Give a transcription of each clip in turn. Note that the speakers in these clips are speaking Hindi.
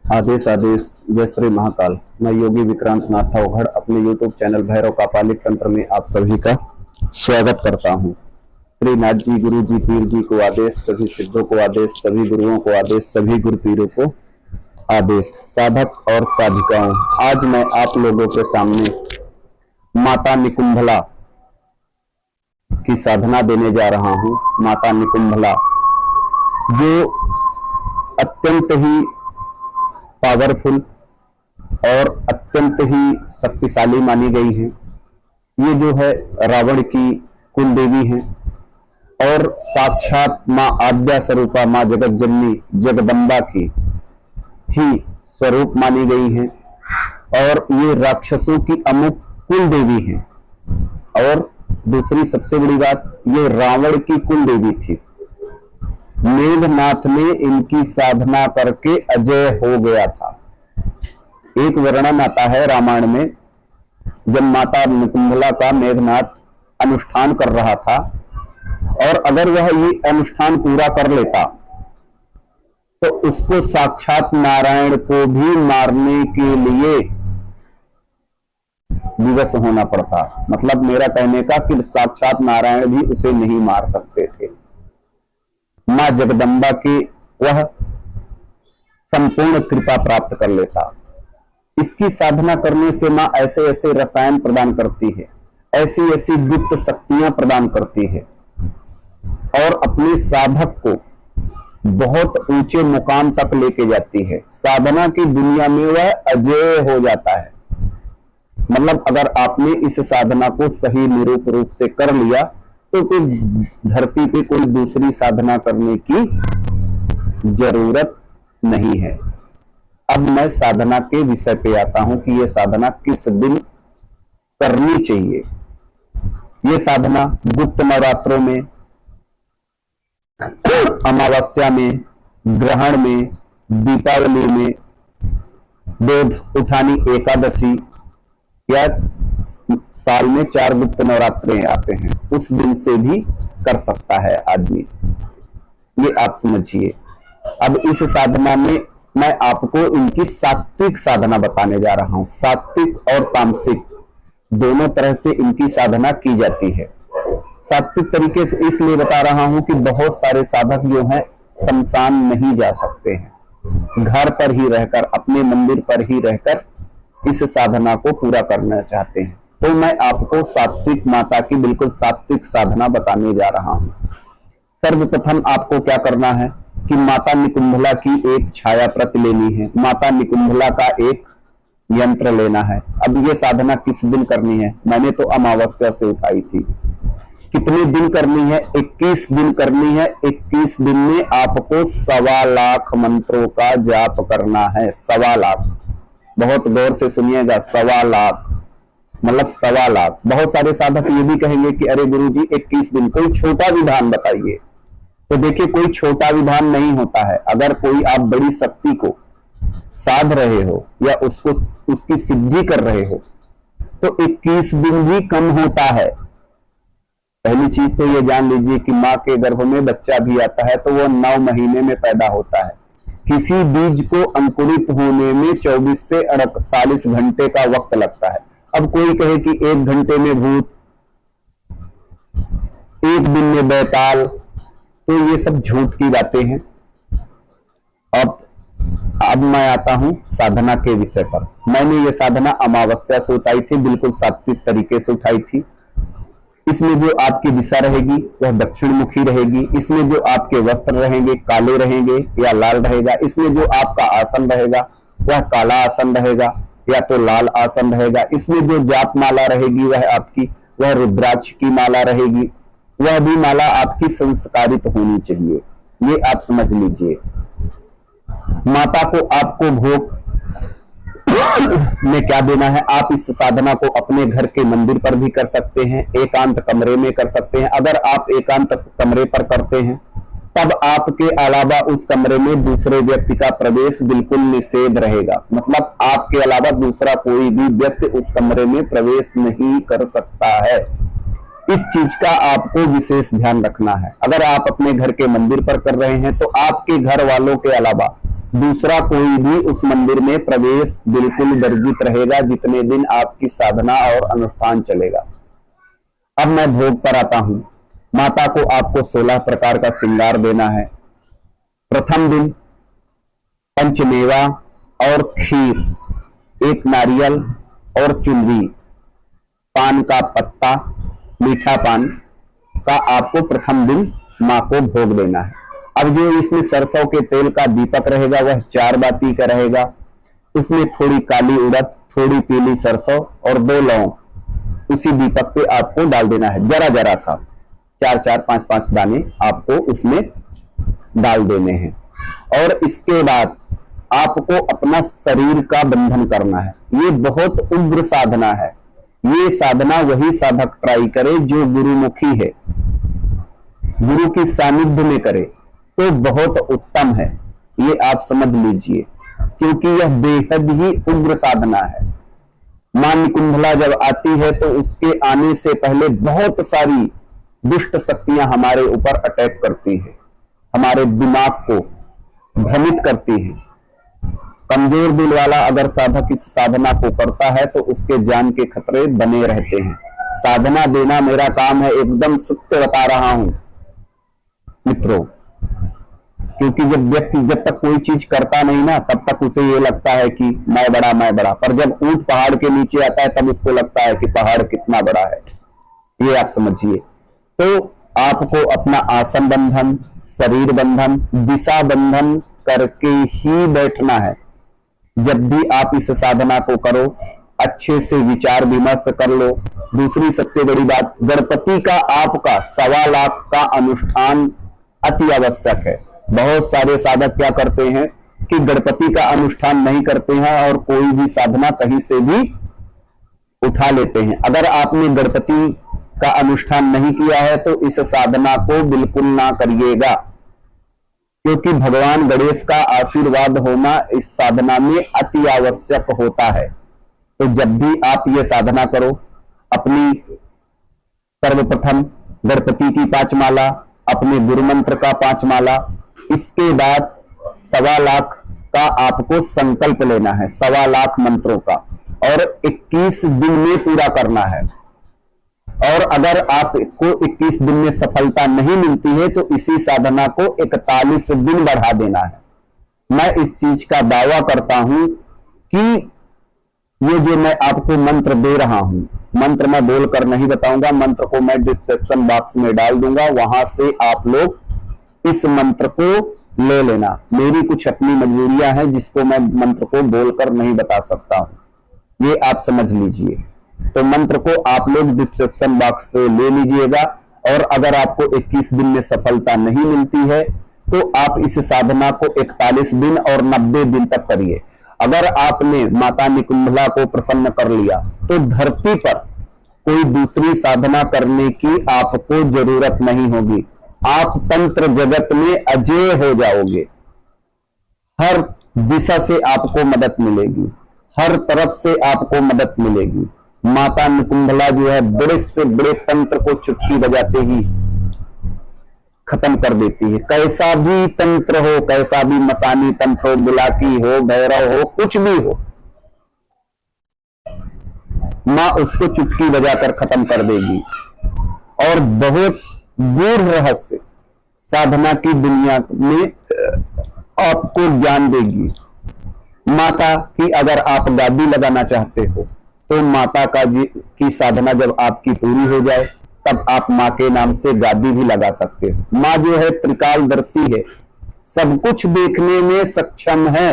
आदेश आदेश। जय श्री महाकाल। मैं योगी विक्रांत नाथ अवघड़ अपने YouTube चैनल भैरव का पालिक तंत्र में आप सभी का स्वागत करता हूँ। श्री नाथ जी, गुरु जी, पीर जी को आदेश, सभी सिद्धों को आदेश, सभी गुरुओं को आदेश, सभी गुरु पीरों को आदेश। साधक और साधिकाओं, आज मैं आप लोगों के सामने माता निकुंभला की साधना देने जा रहा हूँ। माता निकुंभला जो अत्यंत ही पावरफुल और अत्यंत ही शक्तिशाली मानी गई है। ये जो है रावण की कुल देवी है और साक्षात मां आद्या स्वरूपा मां जगत जननी जगदम्बा की ही स्वरूप मानी गई है। और ये राक्षसों की अमुक कुल देवी है। और दूसरी सबसे बड़ी बात, ये रावण की कुल देवी थी। मेघनाथ ने इनकी साधना करके अजय हो गया था। एक वर्णन आता है रामायण में, जब माता निकुंभला का मेघनाथ अनुष्ठान कर रहा था और अगर वह ये अनुष्ठान पूरा कर लेता तो उसको साक्षात नारायण को भी मारने के लिए विवश होना पड़ता। मतलब मेरा कहने का कि साक्षात नारायण भी उसे नहीं मार सकते थे। मां जगदम्बा की वह संपूर्ण कृपा प्राप्त कर लेता। इसकी साधना करने से मां ऐसे ऐसे रसायन प्रदान करती है, ऐसी ऐसी गुप्त शक्तियां प्रदान करती है और अपने साधक को बहुत ऊंचे मुकाम तक लेके जाती है। साधना की दुनिया में वह अजेय हो जाता है। मतलब अगर आपने इस साधना को सही निरूप रूप से कर लिया तो कोई धरती पे कोई दूसरी साधना करने की जरूरत नहीं है। अब मैं साधना के विषय पे आता हूं कि यह साधना किस दिन करनी चाहिए। यह साधना गुप्त नवरात्रों में, अमावस्या में, ग्रहण में, दीपावली में, दूध उठानी एकादशी या साल में 4 गुप्त नवरात्रे आते हैं, उस दिन से भी कर सकता है आदमी। ये आप समझिए। अब इस साधना में मैं आपको इनकी सात्विक साधना बताने जा रहा हूं। सात्विक और तामसिक दोनों तरह से इनकी साधना की जाती है। सात्विक तरीके से इसलिए बता रहा हूं कि बहुत सारे साधक जो हैं शमशान नहीं जा सकते हैं, घर पर ही रहकर, अपने मंदिर पर ही रहकर इस साधना को पूरा करना चाहते हैं। तो मैं आपको सात्विक माता की बिल्कुल सात्विक साधना बताने जा रहा हूं। सर्वप्रथम आपको क्या करना है कि माता निकुंभला की एक छाया प्रति लेनी है, माता निकुंभला का एक यंत्र लेना है। अब ये साधना किस दिन करनी है? मैंने तो अमावस्या से उठाई थी। कितने दिन करनी है? 21 दिन करनी है। 21 दिन में आपको 1.25 लाख मंत्रों का जाप करना है। 1.25 लाख, बहुत गौर से सुनिएगा। 1.25 लाख मतलब 1.25 लाख। बहुत सारे साधक ये भी कहेंगे कि अरे गुरुजी 21 दिन, कोई छोटा विधान बताइए। तो देखिए, कोई छोटा विधान नहीं होता है। अगर कोई आप बड़ी शक्ति को साध रहे हो या उसको उसकी सिद्धि कर रहे हो तो 21 दिन भी कम होता है। पहली चीज तो ये जान लीजिए कि मां के गर्भ में बच्चा भी आता है तो वो 9 महीने में पैदा होता है। किसी बीज को अंकुरित होने में 24 से 48 घंटे का वक्त लगता है। अब कोई कहे कि 1 घंटे में भूत, 1 दिन में बैताल, तो ये सब झूठ की बातें हैं। अब मैं आता हूं साधना के विषय पर। मैंने ये साधना अमावस्या से उठाई थी, बिल्कुल सात्विक तरीके से उठाई थी। इसमें जो आपकी दिशा रहेगी वह दक्षिण मुखी रहेगी। इसमें जो आपके वस्त्र रहेंगे काले रहेंगे या लाल रहेगा। इसमें जो आपका आसन रहेगा वह काला आसन रहेगा या तो लाल आसन रहेगा। इसमें जो जाप माला रहेगी वह रुद्राक्ष की माला रहेगी। वह भी माला आपकी संस्कारित होनी चाहिए। ये आप समझ लीजिए। माता को आपको भोग में क्या देना है? आप इस साधना को अपने घर के मंदिर पर भी कर सकते हैं, एकांत कमरे में कर सकते हैं। अगर आप एकांत कमरे पर करते हैं तब आपके अलावा उस कमरे में दूसरे व्यक्ति का प्रवेश बिल्कुल निषेध रहेगा। मतलब आपके अलावा दूसरा कोई भी व्यक्ति उस कमरे में प्रवेश नहीं कर सकता है। इस चीज का आपको विशेष ध्यान रखना है। अगर आप अपने घर के मंदिर पर कर रहे हैं तो आपके घर वालों के अलावा दूसरा कोई भी उस मंदिर में प्रवेश बिल्कुल वर्जित रहेगा जितने दिन आपकी साधना और अनुष्ठान चलेगा। अब मैं भोग पर आता हूं। माता को आपको 16 प्रकार का श्रृंगार देना है। प्रथम दिन पंचमेवा और खीर, एक नारियल और चुनरी, पान का पत्ता, मीठा पान का आपको प्रथम दिन मां को भोग देना है। अब जो इसमें सरसों के तेल का दीपक रहेगा वह 4 बाती का रहेगा। उसमें थोड़ी काली उड़द, थोड़ी पीली सरसों और 2 लौंग उसी दीपक पे आपको डाल देना है। जरा जरा सा 4-4, 5-5 दाने आपको उसमें डाल देने हैं। और इसके बाद आपको अपना शरीर का बंधन करना है। ये बहुत उग्र साधना है। ये साधना वही साधक ट्राई करे जो गुरुमुखी है, गुरु की सानिध्य में करे तो बहुत उत्तम है। ये आप समझ लीजिए, क्योंकि यह बेहद ही उग्र साधना है। मां निकुंभला जब आती है तो उसके आने से पहले बहुत सारी दुष्ट शक्तियां हमारे ऊपर अटैक करती है, हमारे दिमाग को भ्रमित करती है। कमजोर दिल वाला अगर साधक इस साधना को करता है तो उसके जान के खतरे बने रहते हैं। साधना देना मेरा काम है, एकदम सत्य बता रहा हूं मित्रों। क्योंकि जब तक कोई चीज करता नहीं ना, तब तक उसे ये लगता है कि मैं बड़ा, पर जब ऊंट पहाड़ के नीचे आता है तब उसको लगता है कि पहाड़ कितना बड़ा है। ये आप समझिए। तो आपको अपना आसन बंधन, शरीर बंधन, दिशा बंधन करके ही बैठना है। जब भी आप इस साधना को करो, अच्छे से विचार विमर्श कर लो। दूसरी सबसे बड़ी बात, गणपति का आपका 1.25 लाख का अनुष्ठान अति आवश्यक है। बहुत सारे साधक क्या करते हैं कि गणपति का अनुष्ठान नहीं करते हैं और कोई भी साधना कहीं से भी उठा लेते हैं। अगर आपने गणपति का अनुष्ठान नहीं किया है तो इस साधना को बिल्कुल ना करिएगा, क्योंकि भगवान गणेश का आशीर्वाद होना इस साधना में अति आवश्यक होता है। तो जब भी आप ये साधना करो, अपनी सर्वप्रथम गणपति की 5 माला, अपने गुरु मंत्र का 5 माला, इसके बाद 1.25 लाख का आपको संकल्प लेना है, 1.25 लाख मंत्रों का, और 21 दिन में पूरा करना है। और अगर आपको 21 दिन में सफलता नहीं मिलती है तो इसी साधना को 41 दिन बढ़ा देना है। मैं इस चीज का दावा करता हूं कि ये जो मैं आपको मंत्र दे रहा हूं, मंत्र मैं बोलकर नहीं बताऊंगा, मंत्र को मैं डिस्क्रिप्शन बॉक्स में डाल दूंगा, वहां से आप लोग इस मंत्र को ले लेना। मेरी कुछ अपनी मजबूरियां हैं जिसको मैं मंत्र को बोलकर नहीं बता सकता हूं, ये आप समझ लीजिए। तो मंत्र को आप लोग डिस्क्रिप्शन बॉक्स से ले लीजिएगा। और अगर आपको 21 दिन में सफलता नहीं मिलती है तो आप इस साधना को 41 दिन और 90 दिन तक करिए। अगर आपने माता निकुंभला को प्रसन्न कर लिया तो धरती पर कोई दूसरी साधना करने की आपको जरूरत नहीं होगी। आप तंत्र जगत में अजेय हो जाओगे। हर दिशा से आपको मदद मिलेगी, हर तरफ से आपको मदद मिलेगी। माता निकुंभला जो है बड़े से बड़े तंत्र को चुटकी बजाते ही खत्म कर देती है। कैसा भी तंत्र हो, कैसा भी मसानी तंत्र हो, बुलाकी हो, भैरव हो, कुछ भी हो, मां उसको चुटकी बजाकर खत्म कर देगी। और बहुत गूढ़ रहस्य साधना की दुनिया में आपको ज्ञान देगी। माता की अगर आप गादी लगाना चाहते हो तो माता की साधना जब आपकी पूरी हो जाए तब आप मां के नाम से गादी भी लगा सकते हो। मां जो है त्रिकालदर्शी है, सब कुछ देखने में सक्षम है।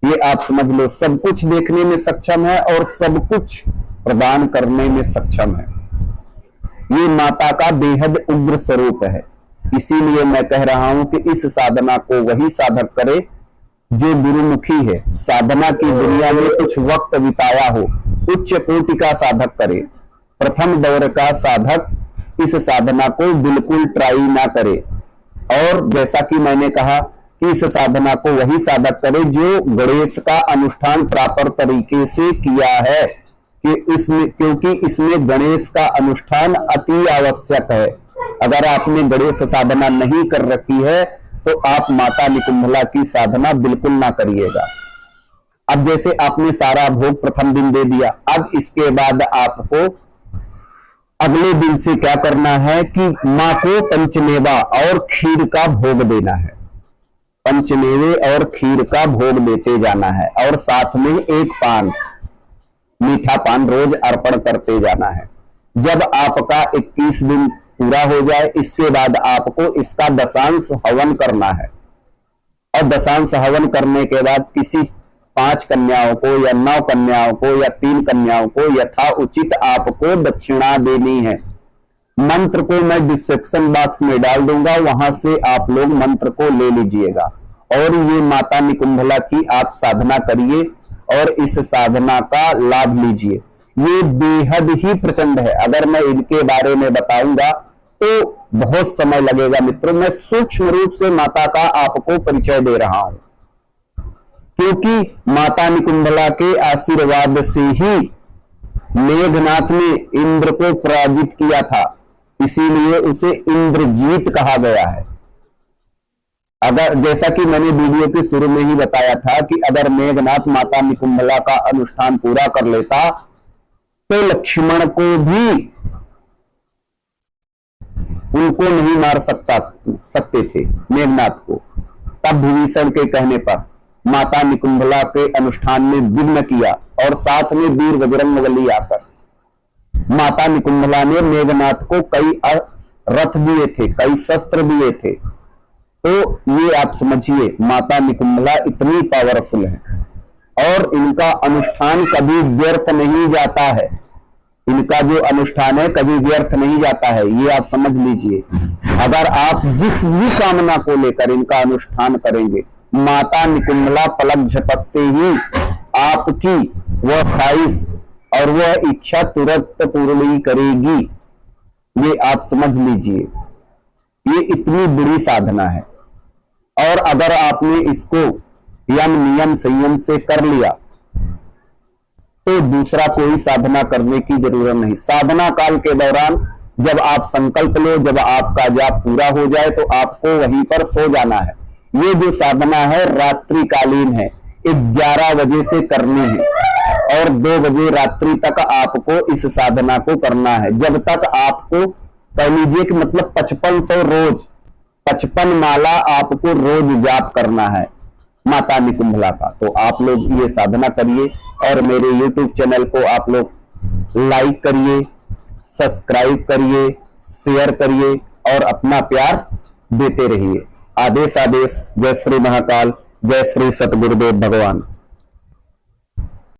ये आप समझ लो, सब कुछ देखने में सक्षम है और सब कुछ प्रदान करने में सक्षम है। ये माता का बेहद उग्र स्वरूप है। इसीलिए मैं कह रहा हूं कि इस साधना को वही साधक करे जो गुरुमुखी है, साधना की दुनिया में कुछ वक्त बिताया हो, उच्च कोटि का साधक करे। प्रथम दौर का साधक इस साधना को बिल्कुल ट्राई ना करे। और जैसा कि मैंने कहा कि इस साधना को वही साधक करे जो गणेश का अनुष्ठान प्रॉपर तरीके से किया है, क्योंकि इसमें गणेश का अनुष्ठान अति आवश्यक है। अगर आपने गणेश साधना नहीं कर रखी है तो आप माता निकुंभला की साधना बिल्कुल ना करिएगा। अब जैसे आपने सारा भोग प्रथम दिन दे दिया, अब इसके बाद आपको अगले दिन से क्या करना है कि मां को पंचमेवा और खीर का भोग देना है। पंचमेवे और खीर का भोग देते जाना है और साथ में एक पान, मीठा पान रोज अर्पण करते जाना है। जब आपका 21 दिन पूरा हो जाए, इसके बाद आपको इसका दशांश हवन करना है और दशांश हवन करने के बाद किसी 5 कन्याओं को या 9 कन्याओं को या 3 कन्याओं को यथा उचित आपको दक्षिणा देनी है। मंत्र को मैं डिस्क्रिप्शन बॉक्स में डाल दूंगा, वहां से आप लोग मंत्र को ले लीजिएगा और ये माता निकुंभला की आप साधना करिए और इस साधना का लाभ लीजिए। ये बेहद ही प्रचंड है। अगर मैं इनके बारे में बताऊंगा तो बहुत समय लगेगा मित्रों। मैं सूक्ष्म रूप से माता का आपको परिचय दे रहा हूं, क्योंकि माता निकुंभला के आशीर्वाद से ही मेघनाथ ने इंद्र को पराजित किया था, इसीलिए उसे इंद्रजीत कहा गया है। अगर जैसा कि मैंने वीडियो के शुरू में ही बताया था कि अगर मेघनाथ माता निकुंभला का अनुष्ठान पूरा कर लेता तो लक्ष्मण को भी उनको नहीं मार सकते थे मेघनाथ को। तब विभीषण के कहने पर माता निकुंभला के अनुष्ठान में विघ्न किया और साथ में वीर बजरंगबली आकर माता निकुंभला ने मेघनाथ को कई रथ दिए थे, कई शस्त्र दिए थे। तो ये आप समझिए माता निकुंभला इतनी पावरफुल है और इनका अनुष्ठान कभी व्यर्थ नहीं जाता है। इनका जो अनुष्ठान है कभी व्यर्थ नहीं जाता है, ये आप समझ लीजिए। अगर आप जिस भी कामना को लेकर इनका अनुष्ठान करेंगे, माता निकुंभला पलक झपकते ही आपकी वह ख्वाहिश और वह इच्छा तुरंत पूर्ण करेगी। ये आप समझ लीजिए, ये इतनी बड़ी साधना है। और अगर आपने इसको यम नियम संयम से कर लिया तो दूसरा कोई साधना करने की जरूरत नहीं। साधना काल के दौरान जब आप संकल्प लो, जब आपका जाप पूरा हो जाए तो आपको वहीं पर सो जाना है। ये जो साधना है रात्रिकालीन है, 11 बजे से करनी है और 2 बजे रात्रि तक आपको इस साधना को करना है। जब तक आपको कह लीजिए कि मतलब 5500 रोज 55 माला आपको रोज जाप करना है माता निकुंभला का। तो आप लोग ये साधना करिए और मेरे YouTube चैनल को आप लोग लाइक करिए, सब्सक्राइब करिए, शेयर करिए और अपना प्यार देते रहिए। आदेश आदेश। जय श्री महाकाल, जय श्री सतगुरुदेव भगवान।